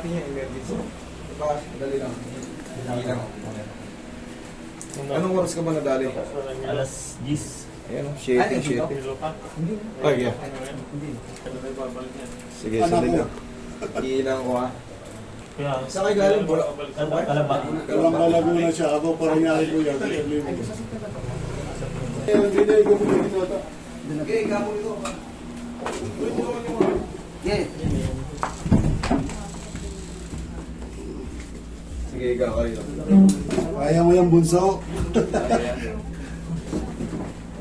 natin yung emergency. Diba, dali lang. Dali lang. Anong oras ka ba nadali? Alas 10. Ayan o, shaking. Pero pa. Ay, yeah. Hindi. Ano na babalik yan? Sige, sandali lang. Iilang ko ha. Kaya, Saan kayo galing? Kalaba. Kalambalago na siya. Ako parang nyari ko yan. Hindi ko mo dito ata. Okay, gamo nito. Yeah. Sige, ikaw kayo. Kaya mo yung bunso.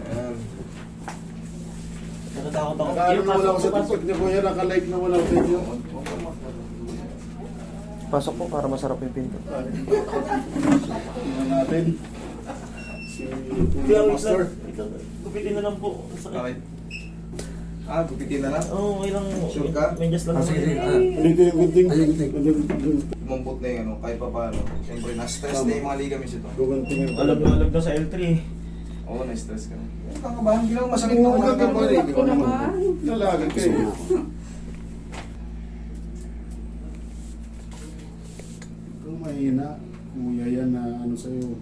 Ayan. Natatakot ako. Nakaano na wala ako sa TikTok niya kuya. Naka-like na wala ako sa inyo. Pasok po para masarap yung pinto. Tingnan natin. Si Kaya Kuya wait Master. lang. Gupitin na lang po. Bakit? Gupitin na lang. Oo, okay lang. Sure ka? Medyas lang. Sige. Dito yung gunting. Umambot na yung ano, kahit pa paano. Siyempre, na-stress na yung mga ligaments ito. Guguntingin. Alag na sa L3. Oo, na-stress ka na. Kakabahan, hindi lang masakit Oo, na kakabahan. Di ba naman? Dalagan kayo. Kung mahina, kuya yan na ano sa'yo.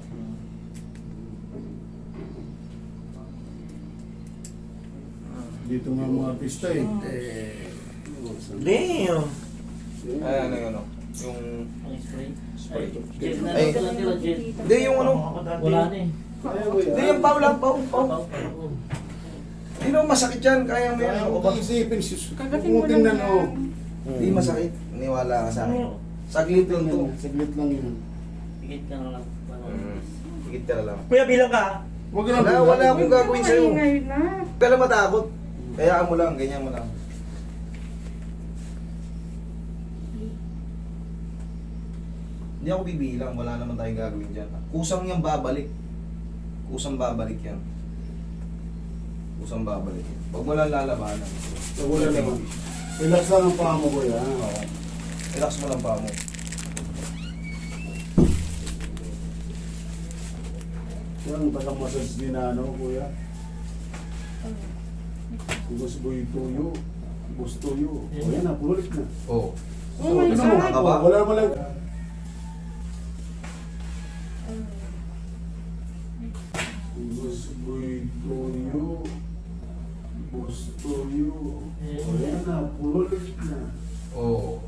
Dito nga mga artista eh. Damn! Ay, ano yun, ano? Yung... Spray. Spray. Ay, Hindi, yung ano? Wala na eh. Hindi, yung pau lang, pau. Hindi naman masakit yan, kaya mo yan. Kaya O mo ba? isipin, Kagating mo kung tingnan lang o. yan. Hindi masakit. Niwala ka sa akin. Saglit lang to. Saglit lang yun. Pikit ka na lang. Higit ka na lang. Kuya, bilang ka. Huwag ka lang. Wala akong gagawin sa'yo. Ngayon na. Huwag ka lang matakot. Kayaan mo lang, ganyan mo lang. Hindi ako bibilang, wala naman tayong gagawin dyan. Kusang yan babalik. Kusang babalik yan. Kusang babalik yan. Huwag mo lang lalabanan. Wala naman. Relax lang ang paa mo kuya. Oo. Relax mo lang pa mo. Yan, taga-massage din na ano kuya. Gusto mo yung tuyo. Gusto tuyo. Ayan na, pulit na. Oo. Oh my Gusto God. ka ba? Wala mo lang. Gusto mo yung tuyo. Gusto tuyo. Ayan na, pulit na. Oo.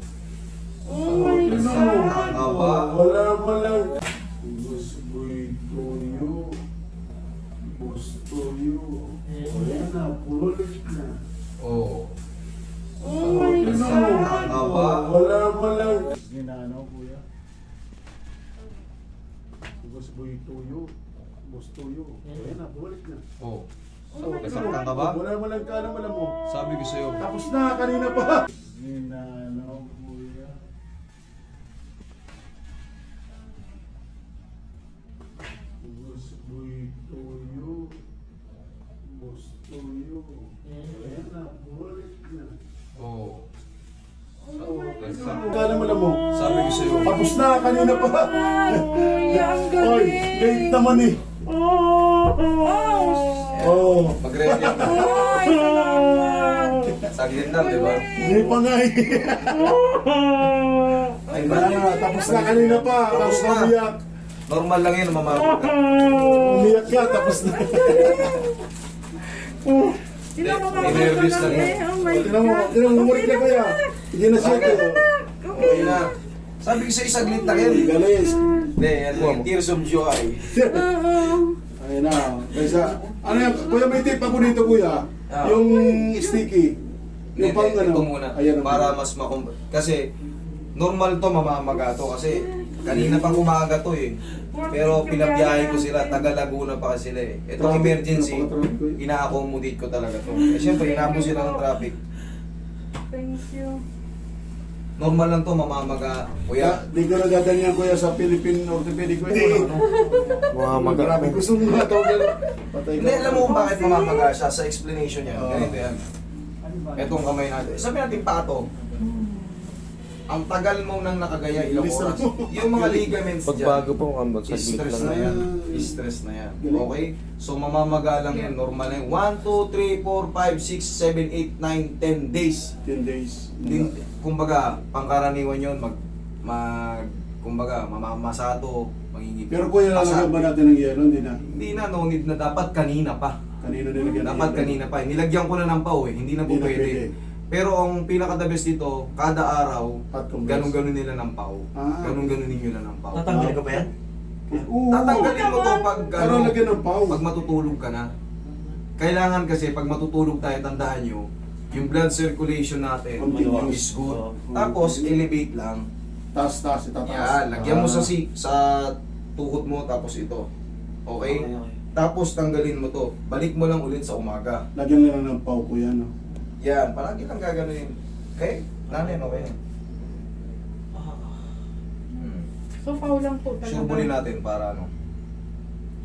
Oh my Ano? God. Aba. Wala mo lang. Gusto mo yung tuyo. Gusto tuyo. Ayan na, pulit na. Oo. Oh my Ano? God. Aba. Wala mo lang. Ginano, kuya. Gusto mo yung tuyo. Gusto tuyo. Ayan na, bumalik na. Oo. Oh my Nasaktan ka God. ba? Wala mo lang ka naman mo. Sabi ko sa'yo. Tapos na, kanina pa. Ginano, kuya. Gusto mo yung tuyo. Gusto tuyo. Ayan na, bumalik na. Oo. Ka naman mo. Sabi ko sa'yo. Tapos na, kanina pa. Ay, ang Oy, late naman eh. Oh. Oh, Magre-review ka. Ay, salamat. Saglit lang, di ba? hindi pa nga eh. Ay, Tapos na kanina pa. Tapos na umiyak. Normal lang yun, mamabot ka. Umiyak ka, tapos na. Sino mo mga Nervous lang eh? yan. Oh my Tinan mo, God. tinan mo, umulit na kuya. Hindi na siya. Okay na. Sabi ko sa'yo, saglit lang yan. Galis. Hindi, yan lang. Tears of joy. Oo. Ayun na. Kaysa, ano yan, kuya may tip ako dito kuya. Ah. Yung sticky. Yung pang ano. Ito muna. Ayan, Para mas kasi, normal to, mamamaga to. Kasi, kanina pa kumaga to eh. Pero pinabiyahe ko sila, taga Laguna pa kasi sila eh. Itong emergency, ina-accommodate ko talaga to. Eh syempre, hinabos sila ng traffic. Thank you. Normal lang to, mamamaga. Kuya, Di ko nagaganyan kuya sa Philippine Orthopedic kuya. Ano? Grabe, gusto mo nga tawag yan. Patay hindi, alam mo kung bakit mamamaga siya sa explanation niya. Ganito yan. Itong kamay natin. Sabi natin pato. Ang tagal mo nang nakagaya ilang Bilis oras. mo. Yung mga ligaments dyan. Pagbago po, saglit Stress lang. na yan. Stress na yan. Okay? So mamamaga lang yan. Normal na yan. 1, 2, 3, 4, 5, 6, 7, 8, 9, 10 days. 10 days. kumbaga, pangkaraniwan yun, kumbaga, mamamasato, mangingipin. Pero kuya, lalagyan ba natin ng yelo? Hindi na. Hindi na, no need na. Dapat kanina pa. Kanina nilagyan ng Dapat yelo. kanina pa. Nilagyan ko na ng pau eh. Hindi na po Hindi na pwede. pwede. Pero ang pinaka-the best dito, kada araw, Hot compress. ganun-ganun nila ng pau. Ah. Ganun-ganun ninyo na ng pau. Tatanggalin ko ba yan? Oo. Tatanggalin mo to pag, Pero lagyan ng pau. pag matutulog ka na. Kailangan kasi pag matutulog tayo, tandaan nyo, yung blood circulation natin Continuous. is good. Oo. Tapos, elevate lang. Taas, itataas. Yan, lagyan mo Ah. sa tuhod mo, tapos ito. Okay? Okay. Tapos tanggalin mo to. Balik mo lang ulit sa umaga. Lagyan na lang ng pau kuya, no? Yan, palagi lang gaganunin. Okay? Nanay, okay na. So, pau lang po talaga. Surbulin natin para ano.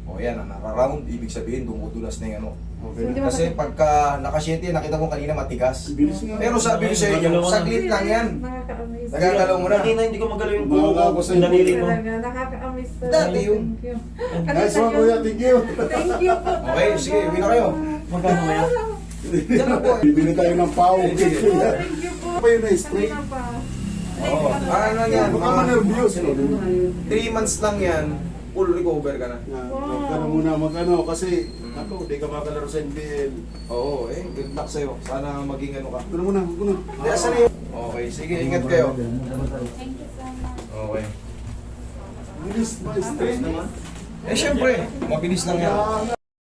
O yan, naka-round, ibig sabihin dumudulas na yung ano. Okay Hindi na. ba- Kasi pagka nakasyente, nakita mo kanina matigas. Bilis nga. Pero sabi ko sa inyo, saglit lang yan. Nakaka-amaze. Nagagalaw mo na. Hindi na, hindi ko magalaw yung Bago buko ako ko. sa Pinalili mo. Talaga, nakaka-amaze talaga. Dati yun. Thank you. Nice one kuya, thank you. Thank you po. Okay, sige, uwi na kayo. Magkano kaya? Diyan na po. Bibili tayo ng pau. Sige. Thank you po. Pa yun na straight. Kanina pa. Oo. Ano lang yan, Baka mga ma-nervous, no? 3 months lang yan, full recover ka na. Magkano muna, magkano, kasi, ako, di ka makalaro sa NPL. Oo, good luck sa'yo. Sana maging ano ka. Magkano muna, magkano. Hindi, asan na yun? Okay, sige, ingat kayo. Thank you so much. Okay. Bilis ba, straight naman? Eh, syempre, mabilis lang yan. Kaya nga.